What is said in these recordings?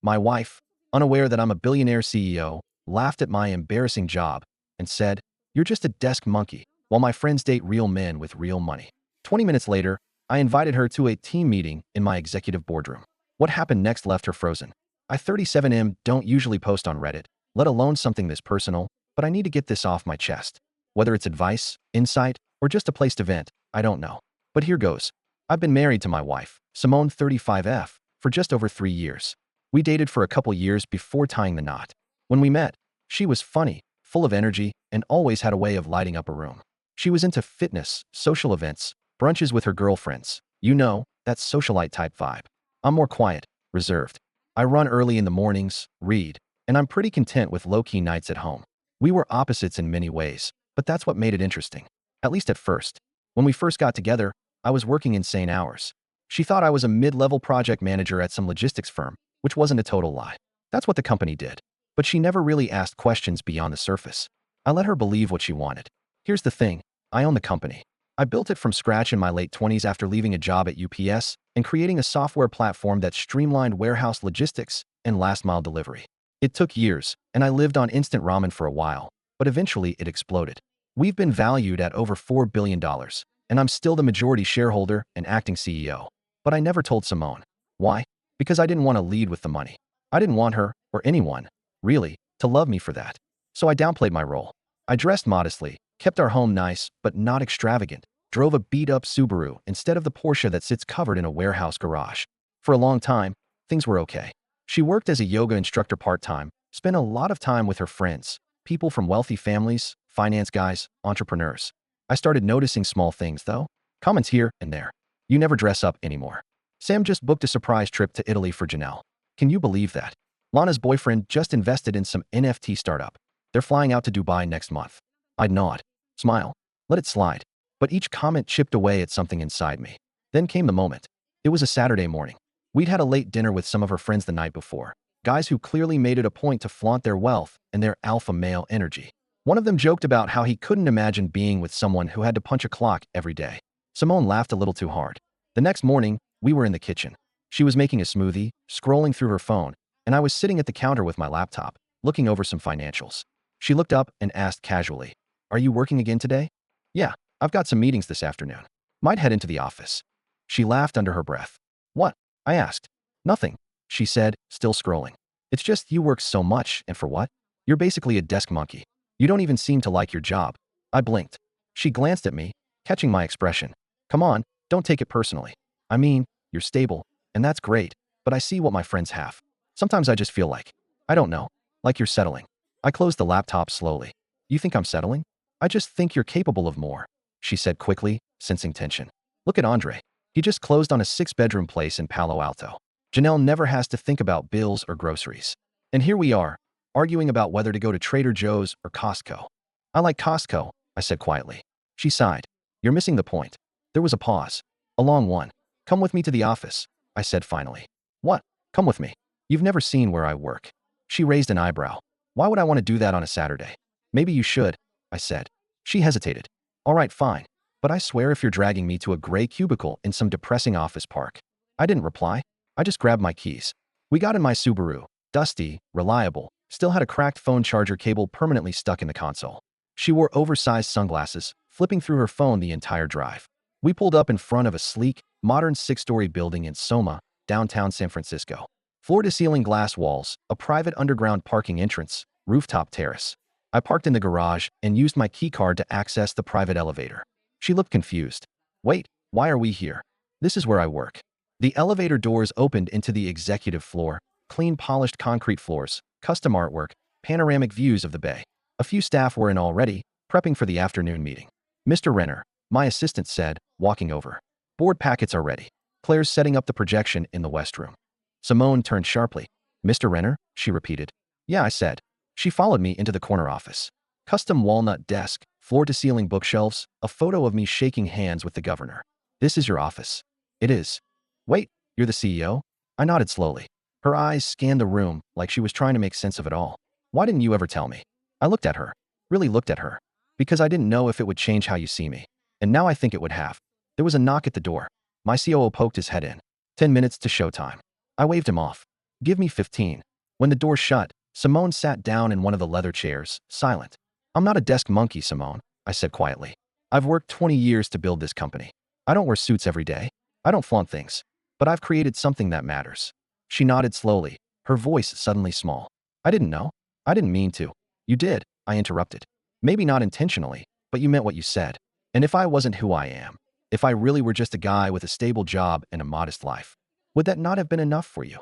My wife, unaware that I'm a billionaire CEO, laughed at my embarrassing job and said, "You're just a desk monkey," while my friends date real men with real money. 20 minutes later, I invited her to a team meeting in my executive boardroom. What happened next left her frozen. I 37M don't usually post on Reddit, let alone something this personal, but I need to get this off my chest. Whether it's advice, insight, or just a place to vent, I don't know. But here goes. I've been married to my wife, Simone 35F, for just over 3 years. We dated for a couple years before tying the knot. When we met, she was funny, full of energy, and always had a way of lighting up a room. She was into fitness, social events, brunches with her girlfriends. You know, that socialite type vibe. I'm more quiet, reserved. I run early in the mornings, read, and I'm pretty content with low-key nights at home. We were opposites in many ways, but that's what made it interesting. At least at first. When we first got together, I was working insane hours. She thought I was a mid-level project manager at some logistics firm, which wasn't a total lie. That's what the company did. But she never really asked questions beyond the surface. I let her believe what she wanted. Here's the thing, I own the company. I built it from scratch in my late 20s after leaving a job at UPS and creating a software platform that streamlined warehouse logistics and last-mile delivery. It took years, and I lived on instant ramen for a while, but eventually it exploded. We've been valued at over $4 billion, and I'm still the majority shareholder and acting CEO. But I never told Simone. Why? Because I didn't want to lead with the money. I didn't want her, or anyone, really, to love me for that. So I downplayed my role. I dressed modestly, kept our home nice, but not extravagant, drove a beat-up Subaru instead of the Porsche that sits covered in a warehouse garage. For a long time, things were okay. She worked as a yoga instructor part-time, spent a lot of time with her friends, people from wealthy families, finance guys, entrepreneurs. I started noticing small things, though. Comments here and there. You never dress up anymore. Sam just booked a surprise trip to Italy for Janelle. Can you believe that? Lana's boyfriend just invested in some NFT startup. They're flying out to Dubai next month. I'd nod, smile, let it slide. But each comment chipped away at something inside me. Then came the moment. It was a Saturday morning. We'd had a late dinner with some of her friends the night before. Guys who clearly made it a point to flaunt their wealth and their alpha male energy. One of them joked about how he couldn't imagine being with someone who had to punch a clock every day. Simone laughed a little too hard. The next morning, we were in the kitchen. She was making a smoothie, scrolling through her phone, and I was sitting at the counter with my laptop, looking over some financials. She looked up and asked casually, "Are you working again today?" "Yeah, I've got some meetings this afternoon. Might head into the office." She laughed under her breath. "What?" I asked. "Nothing," she said, still scrolling. "It's just you work so much, and for what? You're basically a desk monkey. You don't even seem to like your job." I blinked. She glanced at me, catching my expression. "Come on, don't take it personally. I mean, you're stable, and that's great, but I see what my friends have. Sometimes I just feel like, I don't know, like you're settling." I closed the laptop slowly. "You think I'm settling?" "I just think you're capable of more," she said quickly, sensing tension. "Look at Andre. He just closed on a 6-bedroom place in Palo Alto. Janelle never has to think about bills or groceries. And here we are, arguing about whether to go to Trader Joe's or Costco." "I like Costco," I said quietly. She sighed. "You're missing the point." There was a pause. A long one. "Come with me to the office," I said finally. "What? Come with me? You've never seen where I work." She raised an eyebrow. "Why would I want to do that on a Saturday?" "Maybe you should," I said. She hesitated. "All right, fine. But I swear if you're dragging me to a gray cubicle in some depressing office park." I didn't reply. I just grabbed my keys. We got in my Subaru, dusty, reliable, still had a cracked phone charger cable permanently stuck in the console. She wore oversized sunglasses, flipping through her phone the entire drive. We pulled up in front of a sleek, modern 6-story building in Soma, downtown San Francisco. Floor-to-ceiling glass walls, a private underground parking entrance, rooftop terrace. I parked in the garage and used my keycard to access the private elevator. She looked confused. "Wait, why are we here?" "This is where I work." The elevator doors opened into the executive floor, clean polished concrete floors, custom artwork, panoramic views of the bay. A few staff were in already, prepping for the afternoon meeting. "Mr. Renner," my assistant said, walking over. "Board packets are ready. Claire's setting up the projection in the West Room." Simone turned sharply. "Mr. Renner?" she repeated. "Yeah," I said. She followed me into the corner office. Custom walnut desk, floor-to-ceiling bookshelves, a photo of me shaking hands with the governor. "This is your office." "It is." "Wait, you're the CEO?" I nodded slowly. Her eyes scanned the room like she was trying to make sense of it all. "Why didn't you ever tell me?" I looked at her. Really looked at her. "Because I didn't know if it would change how you see me. And now I think it would have." There was a knock at the door. My COO poked his head in. 10 minutes to showtime. I waved him off. Give me 15. When the door shut, Simone sat down in one of the leather chairs, silent. I'm not a desk monkey, Simone, I said quietly. I've worked 20 years to build this company. I don't wear suits every day. I don't flaunt things. But I've created something that matters. She nodded slowly, her voice suddenly small. I didn't know. I didn't mean to. You did, I interrupted. Maybe not intentionally, but you meant what you said. And if I wasn't who I am, if I really were just a guy with a stable job and a modest life, would that not have been enough for you?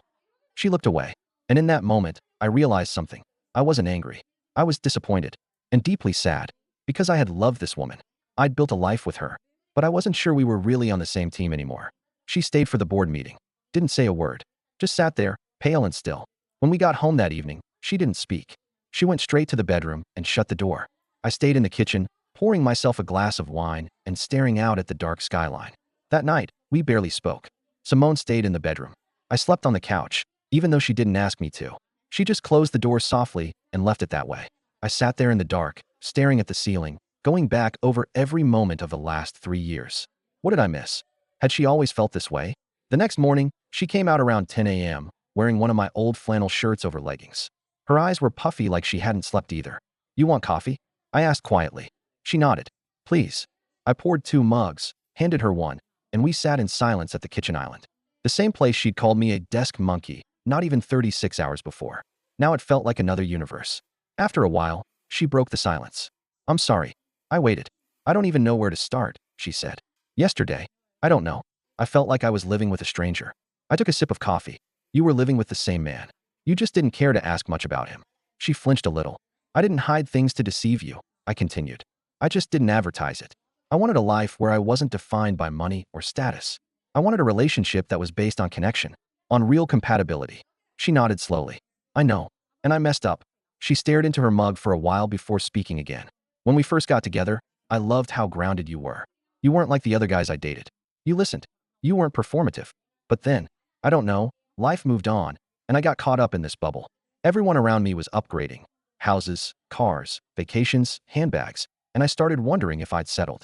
She looked away, and in that moment, I realized something. I wasn't angry. I was disappointed and deeply sad because I had loved this woman. I'd built a life with her, but I wasn't sure we were really on the same team anymore. She stayed for the board meeting, didn't say a word, just sat there, pale and still. When we got home that evening, she didn't speak. She went straight to the bedroom and shut the door. I stayed in the kitchen, pouring myself a glass of wine and staring out at the dark skyline. That night, we barely spoke. Simone stayed in the bedroom. I slept on the couch, even though she didn't ask me to. She just closed the door softly and left it that way. I sat there in the dark, staring at the ceiling, going back over every moment of the last 3 years. What did I miss? Had she always felt this way? The next morning, she came out around 10 a.m., wearing one of my old flannel shirts over leggings. Her eyes were puffy like she hadn't slept either. You want coffee? I asked quietly. She nodded. Please. I poured 2 mugs, handed her one, and we sat in silence at the kitchen island. The same place she'd called me a desk monkey, not even 36 hours before. Now it felt like another universe. After a while, she broke the silence. I'm sorry. I waited. I don't even know where to start, she said. Yesterday, I don't know. I felt like I was living with a stranger. I took a sip of coffee. You were living with the same man. You just didn't care to ask much about him. She flinched a little. I didn't hide things to deceive you, I continued. I just didn't advertise it. I wanted a life where I wasn't defined by money or status. I wanted a relationship that was based on connection, on real compatibility. She nodded slowly. I know. And I messed up. She stared into her mug for a while before speaking again. When we first got together, I loved how grounded you were. You weren't like the other guys I dated. You listened. You weren't performative. But then, I don't know, life moved on, and I got caught up in this bubble. Everyone around me was upgrading. Houses, cars, vacations, handbags, and I started wondering if I'd settled.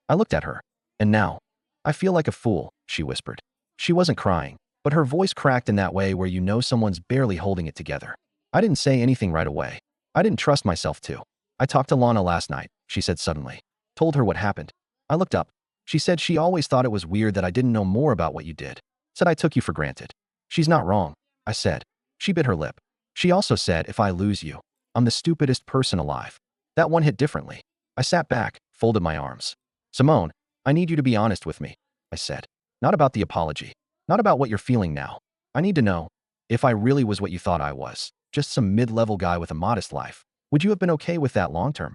I looked at her. And now, I feel like a fool, she whispered. She wasn't crying, but her voice cracked in that way where you know someone's barely holding it together. I didn't say anything right away. I didn't trust myself to. I talked to Lana last night, she said suddenly. Told her what happened. I looked up. She said she always thought it was weird that I didn't know more about what you did. Said I took you for granted. She's not wrong, I said. She bit her lip. She also said if I lose you, I'm the stupidest person alive. That one hit differently. I sat back, folded my arms. Simone, I need you to be honest with me, I said. Not about the apology. Not about what you're feeling now. I need to know if I really was what you thought I was, just some mid-level guy with a modest life. Would you have been okay with that long-term?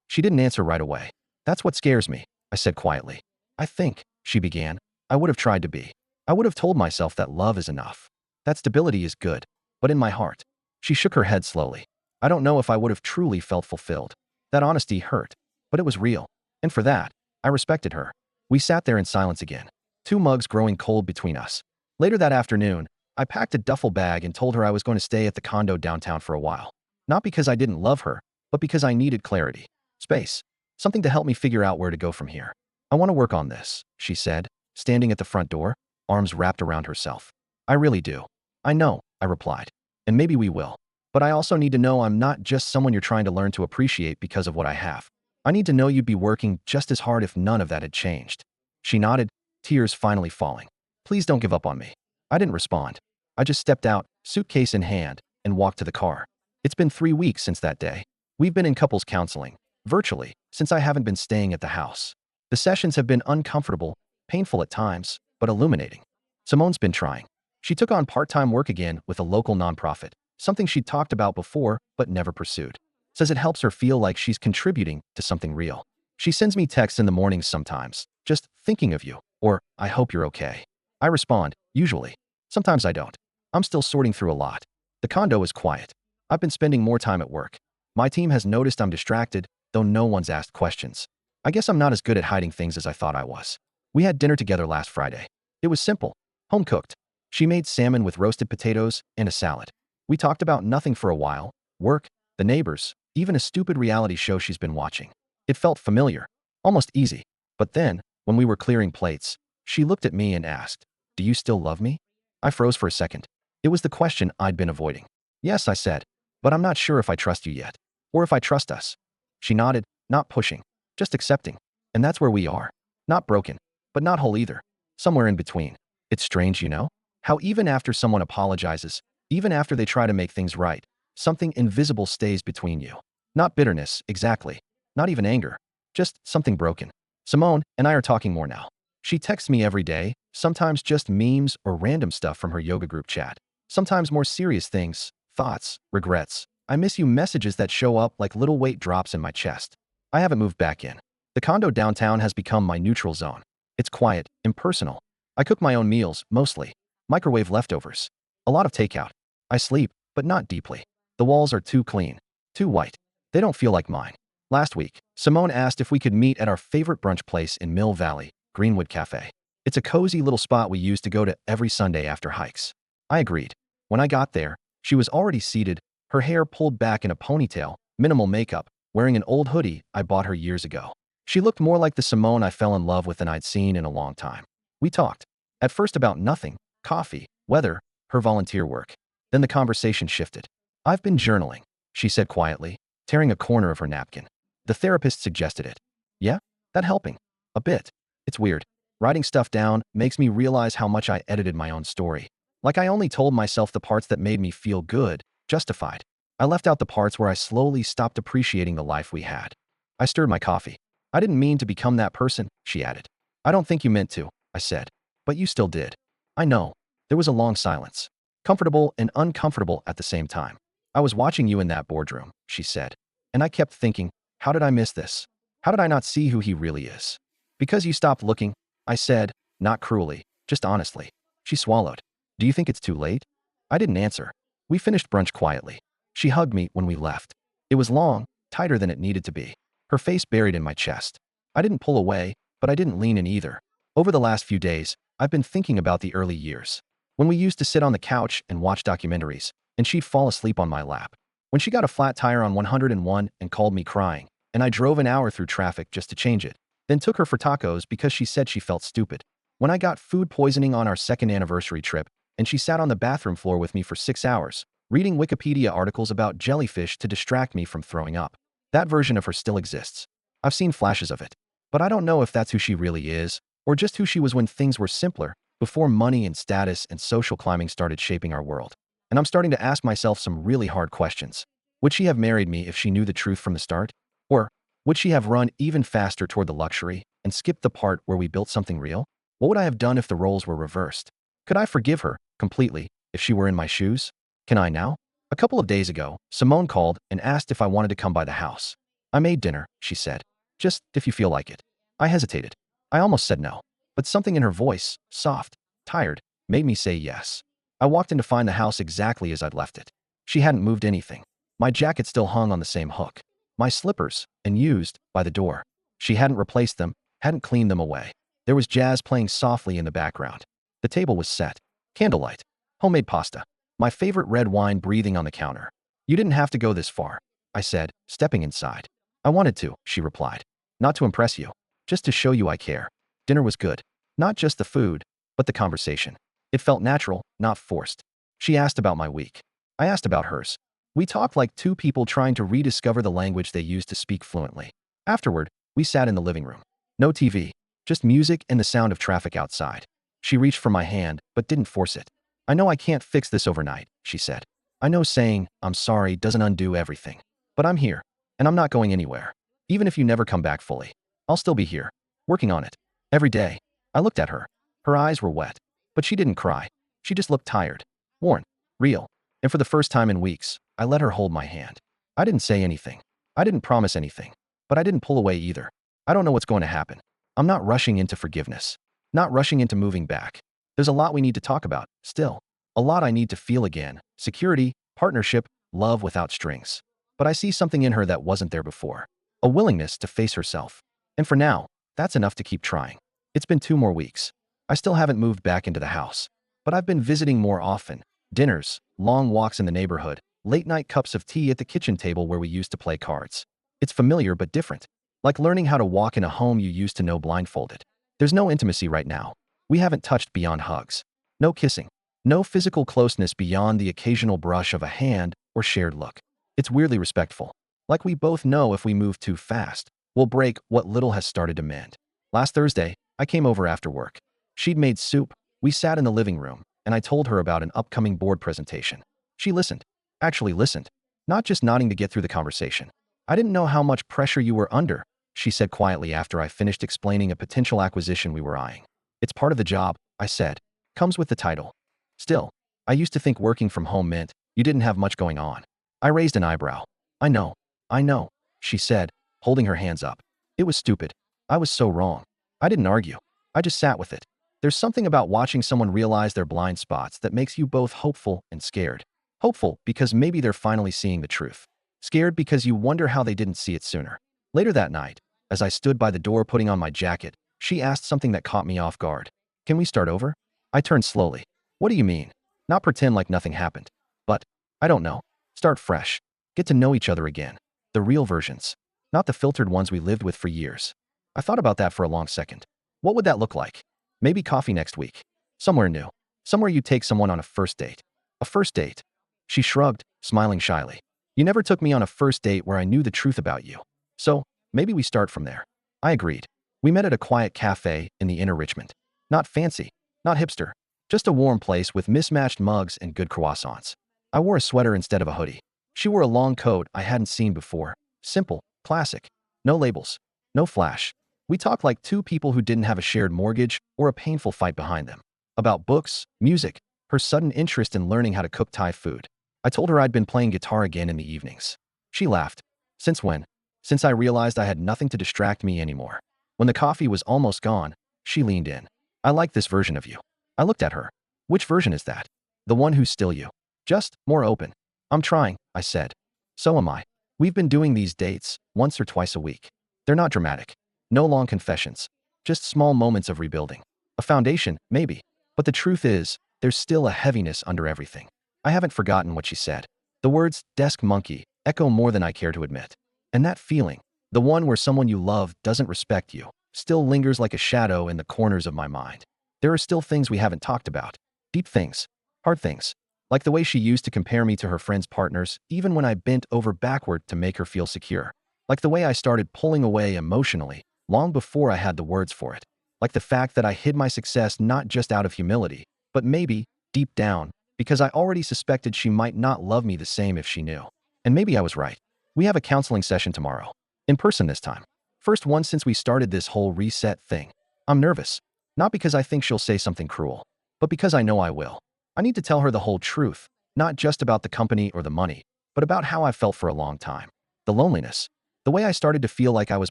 She didn't answer right away. That's what scares me, I said quietly. I think, she began, I would have tried to be. I would have told myself that love is enough. That stability is good. But in my heart, she shook her head slowly. I don't know if I would have truly felt fulfilled. That honesty hurt, but it was real. And for that, I respected her. We sat there in silence again, 2 mugs growing cold between us. Later that afternoon, I packed a duffel bag and told her I was going to stay at the condo downtown for a while. Not because I didn't love her, but because I needed clarity. Space. Something to help me figure out where to go from here. I want to work on this, she said, standing at the front door, arms wrapped around herself. I really do. I know, I replied. And maybe we will. But I also need to know I'm not just someone you're trying to learn to appreciate because of what I have. I need to know you'd be working just as hard if none of that had changed. She nodded, tears finally falling. Please don't give up on me. I didn't respond. I just stepped out, suitcase in hand, and walked to the car. It's been 3 weeks since that day. We've been in couples counseling, virtually, since I haven't been staying at the house. The sessions have been uncomfortable, painful at times, but illuminating. Simone's been trying. She took on part-time work again with a local nonprofit, something she'd talked about before but never pursued. Says it helps her feel like she's contributing to something real. She sends me texts in the mornings sometimes, just thinking of you, or I hope you're okay. I respond, usually. Sometimes I don't. I'm still sorting through a lot. The condo is quiet. I've been spending more time at work. My team has noticed I'm distracted, though no one's asked questions. I guess I'm not as good at hiding things as I thought I was. We had dinner together last Friday. It was simple, home-cooked. She made salmon with roasted potatoes and a salad. We talked about nothing for a while, work, the neighbors, even a stupid reality show she's been watching. It felt familiar, almost easy. But then, when we were clearing plates, she looked at me and asked, "Do you still love me?" I froze for a second. It was the question I'd been avoiding. Yes, I said, but I'm not sure if I trust you yet. Or if I trust us. She nodded, not pushing, just accepting. And that's where we are. Not broken, but not whole either. Somewhere in between. It's strange, you know? How even after someone apologizes, even after they try to make things right, something invisible stays between you. Not bitterness, exactly. Not even anger. Just something broken. Simone and I are talking more now. She texts me every day, sometimes just memes or random stuff from her yoga group chat. Sometimes more serious things, thoughts, regrets. I miss you messages that show up like little weight drops in my chest. I haven't moved back in. The condo downtown has become my neutral zone. It's quiet, impersonal. I cook my own meals, mostly. Microwave leftovers. A lot of takeout. I sleep, but not deeply. The walls are too clean. Too white. They don't feel like mine. Last week, Simone asked if we could meet at our favorite brunch place in Mill Valley, Greenwood Cafe. It's a cozy little spot we used to go to every Sunday after hikes. I agreed. When I got there, she was already seated, her hair pulled back in a ponytail, minimal makeup, wearing an old hoodie I bought her years ago. She looked more like the Simone I fell in love with than I'd seen in a long time. We talked. At first about nothing, coffee, weather, her volunteer work. Then the conversation shifted. I've been journaling, she said quietly, tearing a corner of her napkin. The therapist suggested it. Yeah? That helping? A bit. It's weird. Writing stuff down makes me realize how much I edited my own story. Like I only told myself the parts that made me feel good, justified. I left out the parts where I slowly stopped appreciating the life we had. I stirred my coffee. I didn't mean to become that person, she added. I don't think you meant to, I said. But you still did. I know. There was a long silence. Comfortable and uncomfortable at the same time. I was watching you in that boardroom, she said. And I kept thinking, how did I miss this? How did I not see who he really is? Because you stopped looking, I said, not cruelly, just honestly. She swallowed. Do you think it's too late? I didn't answer. We finished brunch quietly. She hugged me when we left. It was long, tighter than it needed to be. Her face buried in my chest. I didn't pull away, but I didn't lean in either. Over the last few days, I've been thinking about the early years. When we used to sit on the couch and watch documentaries, and she'd fall asleep on my lap. When she got a flat tire on 101 and called me crying, and I drove an hour through traffic just to change it, then took her for tacos because she said she felt stupid. When I got food poisoning on our second anniversary trip, and she sat on the bathroom floor with me for 6 hours, reading Wikipedia articles about jellyfish to distract me from throwing up. That version of her still exists. I've seen flashes of it. But I don't know if that's who she really is, or just who she was when things were simpler, before money and status and social climbing started shaping our world. And I'm starting to ask myself some really hard questions. Would she have married me if she knew the truth from the start? Or would she have run even faster toward the luxury and skipped the part where we built something real? What would I have done if the roles were reversed? Could I forgive her completely if she were in my shoes? Can I now? A couple of days ago, Simone called and asked if I wanted to come by the house. I made dinner, she said. Just if you feel like it. I hesitated. I almost said no. But something in her voice, soft, tired, made me say yes. I walked in to find the house exactly as I'd left it. She hadn't moved anything. My jacket still hung on the same hook. My slippers, and used, by the door. She hadn't replaced them, hadn't cleaned them away. There was jazz playing softly in the background. The table was set. Candlelight. Homemade pasta. My favorite red wine breathing on the counter. You didn't have to go this far, I said, stepping inside. I wanted to, she replied. Not to impress you. Just to show you I care. Dinner was good. Not just the food, but the conversation. It felt natural, not forced. She asked about my week. I asked about hers. We talked like two people trying to rediscover the language they used to speak fluently. Afterward, we sat in the living room. No TV, just music and the sound of traffic outside. She reached for my hand, but didn't force it. I know I can't fix this overnight, she said. I know saying, I'm sorry doesn't undo everything. But I'm here, and I'm not going anywhere. Even if you never come back fully, I'll still be here, working on it. Every day. I looked at her. Her eyes were wet. But she didn't cry. She just looked tired, worn, real. And for the first time in weeks, I let her hold my hand. I didn't say anything. I didn't promise anything. But I didn't pull away either. I don't know what's going to happen. I'm not rushing into forgiveness. Not rushing into moving back. There's a lot we need to talk about, still. A lot I need to feel again. Security, partnership, love without strings. But I see something in her that wasn't there before. A willingness to face herself. And for now, that's enough to keep trying. It's been 2 more weeks. I still haven't moved back into the house. But I've been visiting more often. Dinners, long walks in the neighborhood, late-night cups of tea at the kitchen table where we used to play cards. It's familiar but different. Like learning how to walk in a home you used to know blindfolded. There's no intimacy right now. We haven't touched beyond hugs. No kissing. No physical closeness beyond the occasional brush of a hand or shared look. It's weirdly respectful. Like we both know if we move too fast, we'll break what little has started to mend. Last Thursday, I came over after work. She'd made soup. We sat in the living room, and I told her about an upcoming board presentation. She listened. Actually listened. Not just nodding to get through the conversation. I didn't know how much pressure you were under, she said quietly after I finished explaining a potential acquisition we were eyeing. It's part of the job, I said. Comes with the title. Still, I used to think working from home meant you didn't have much going on. I raised an eyebrow. I know, she said, holding her hands up. It was stupid. I was so wrong. I didn't argue. I just sat with it. There's something about watching someone realize their blind spots that makes you both hopeful and scared. Hopeful because maybe they're finally seeing the truth. Scared because you wonder how they didn't see it sooner. Later that night, as I stood by the door putting on my jacket, she asked something that caught me off guard. Can we start over? I turned slowly. What do you mean? Not pretend like nothing happened. But, I don't know. Start fresh. Get to know each other again. The real versions. Not the filtered ones we lived with for years. I thought about that for a long second. What would that look like? Maybe coffee next week. Somewhere new. Somewhere you take someone on a first date. A first date. She shrugged, smiling shyly. You never took me on a first date where I knew the truth about you. So, maybe we start from there. I agreed. We met at a quiet cafe in the inner Richmond. Not fancy. Not hipster. Just a warm place with mismatched mugs and good croissants. I wore a sweater instead of a hoodie. She wore a long coat I hadn't seen before. Simple. Classic. No labels. No flash. We talked like two people who didn't have a shared mortgage or a painful fight behind them. About books, music, her sudden interest in learning how to cook Thai food. I told her I'd been playing guitar again in the evenings. She laughed. Since when? Since I realized I had nothing to distract me anymore. When the coffee was almost gone, she leaned in. I like this version of you. I looked at her. Which version is that? The one who's still you. Just more open. I'm trying, I said. So am I. We've been doing these dates once or twice a week. They're not dramatic. No long confessions. Just small moments of rebuilding. A foundation, maybe. But the truth is, there's still a heaviness under everything. I haven't forgotten what she said. The words, desk monkey, echo more than I care to admit. And that feeling, the one where someone you love doesn't respect you, still lingers like a shadow in the corners of my mind. There are still things we haven't talked about. Deep things. Hard things. Like the way she used to compare me to her friends' partners, even when I bent over backward to make her feel secure. Like the way I started pulling away emotionally, long before I had the words for it. Like the fact that I hid my success not just out of humility, but maybe, deep down, because I already suspected she might not love me the same if she knew. And maybe I was right. We have a counseling session tomorrow. In person this time. First one since we started this whole reset thing. I'm nervous. Not because I think she'll say something cruel, but because I know I will. I need to tell her the whole truth, not just about the company or the money, but about how I felt for a long time. The loneliness. The way I started to feel like I was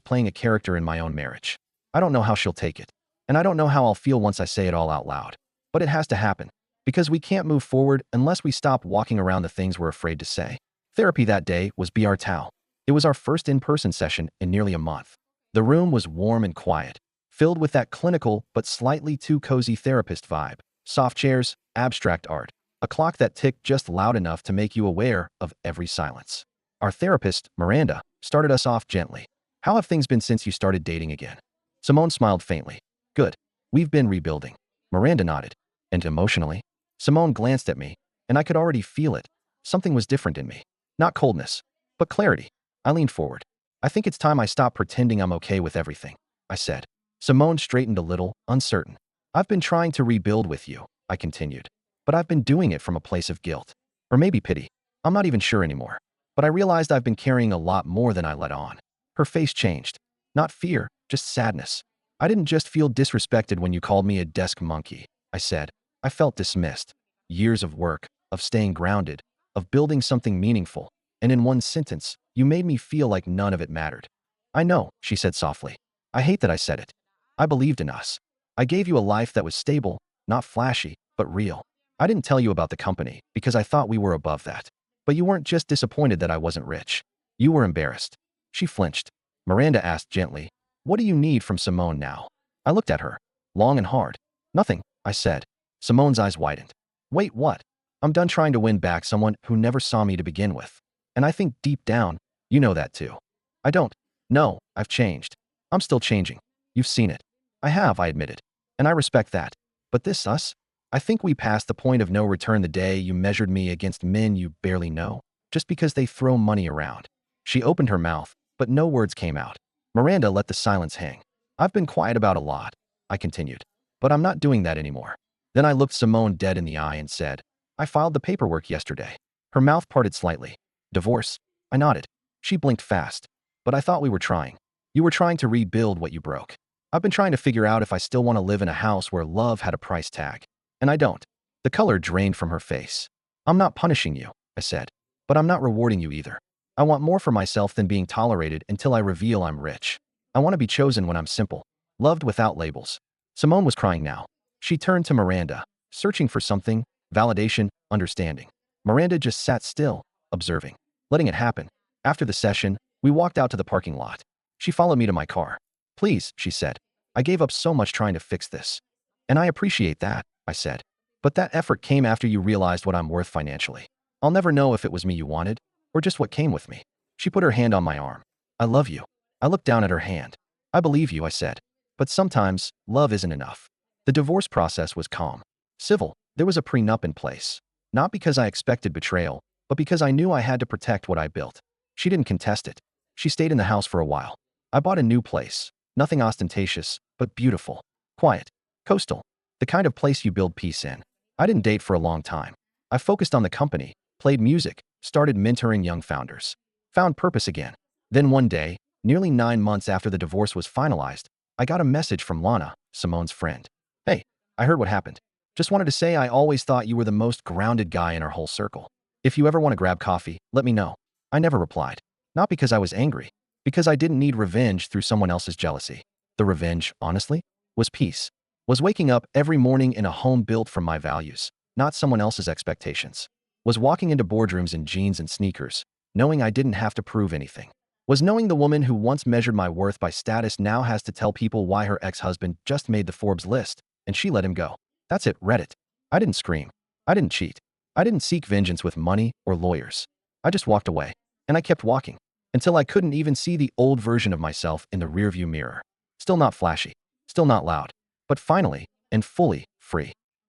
playing a character in my own marriage. I don't know how she'll take it. And I don't know how I'll feel once I say it all out loud. But it has to happen. Because we can't move forward unless we stop walking around the things we're afraid to say. Therapy that day was BR Tao. It was our first in-person session in nearly a month. The room was warm and quiet, filled with that clinical but slightly too cozy therapist vibe. Soft chairs, abstract art, a clock that ticked just loud enough to make you aware of every silence. Our therapist, Miranda, started us off gently. How have things been since you started dating again? Simone smiled faintly. Good. We've been rebuilding. Miranda nodded. And emotionally? Simone glanced at me, and I could already feel it. Something was different in me. Not coldness, but clarity. I leaned forward. I think it's time I stop pretending I'm okay with everything, I said. Simone straightened a little, uncertain. I've been trying to rebuild with you, I continued. But I've been doing it from a place of guilt. Or maybe pity. I'm not even sure anymore. But I realized I've been carrying a lot more than I let on. Her face changed. Not fear, just sadness. I didn't just feel disrespected when you called me a desk monkey, I said. I felt dismissed. Years of work, of staying grounded, of building something meaningful. And in one sentence, you made me feel like none of it mattered. I know, she said softly. I hate that I said it. I believed in us. I gave you a life that was stable, not flashy, but real. I didn't tell you about the company because I thought we were above that. But you weren't just disappointed that I wasn't rich. You were embarrassed. She flinched. Miranda asked gently, what do you need from Simone now? I looked at her, long and hard. Nothing, I said. Simone's eyes widened. Wait, what? I'm done trying to win back someone who never saw me to begin with. And I think deep down, you know that too. I don't. No, I've changed. I'm still changing. You've seen it. I have, I admitted. And I respect that. But this us? I think we passed the point of no return the day you measured me against men you barely know, just because they throw money around. She opened her mouth, but no words came out. Miranda let the silence hang. I've been quiet about a lot, I continued, but I'm not doing that anymore. Then I looked Simone dead in the eye and said, I filed the paperwork yesterday. Her mouth parted slightly. Divorce? I nodded. She blinked fast. But I thought we were trying. You were trying to rebuild what you broke. I've been trying to figure out if I still want to live in a house where love had a price tag. And I don't. The color drained from her face. I'm not punishing you, I said. But I'm not rewarding you either. I want more for myself than being tolerated until I reveal I'm rich. I want to be chosen when I'm simple, loved without labels. Simone was crying now. She turned to Miranda, searching for something, validation, understanding. Miranda just sat still, observing, letting it happen. After the session, we walked out to the parking lot. She followed me to my car. Please, she said. I gave up so much trying to fix this. And I appreciate that, I said. But that effort came after you realized what I'm worth financially. I'll never know if it was me you wanted, or just what came with me. She put her hand on my arm. I love you. I looked down at her hand. I believe you, I said. But sometimes, love isn't enough. The divorce process was calm. Civil. There was a prenup in place. Not because I expected betrayal, but because I knew I had to protect what I built. She didn't contest it. She stayed in the house for a while. I bought a new place. Nothing ostentatious, but beautiful. Quiet. Coastal. The kind of place you build peace in. I didn't date for a long time. I focused on the company, played music, started mentoring young founders. Found purpose again. Then one day, nearly 9 months after the divorce was finalized, I got a message from Lana, Simone's friend. Hey, I heard what happened. Just wanted to say I always thought you were the most grounded guy in our whole circle. If you ever want to grab coffee, let me know. I never replied. Not because I was angry, because I didn't need revenge through someone else's jealousy. The revenge, honestly, was peace. Was waking up every morning in a home built from my values, not someone else's expectations. Was walking into boardrooms in jeans and sneakers, knowing I didn't have to prove anything. Was knowing the woman who once measured my worth by status now has to tell people why her ex-husband just made the Forbes list, and she let him go. That's it, Reddit. I didn't scream. I didn't cheat. I didn't seek vengeance with money or lawyers. I just walked away. And I kept walking. Until I couldn't even see the old version of myself in the rearview mirror. Still not flashy. Still not loud. But finally, and fully, free.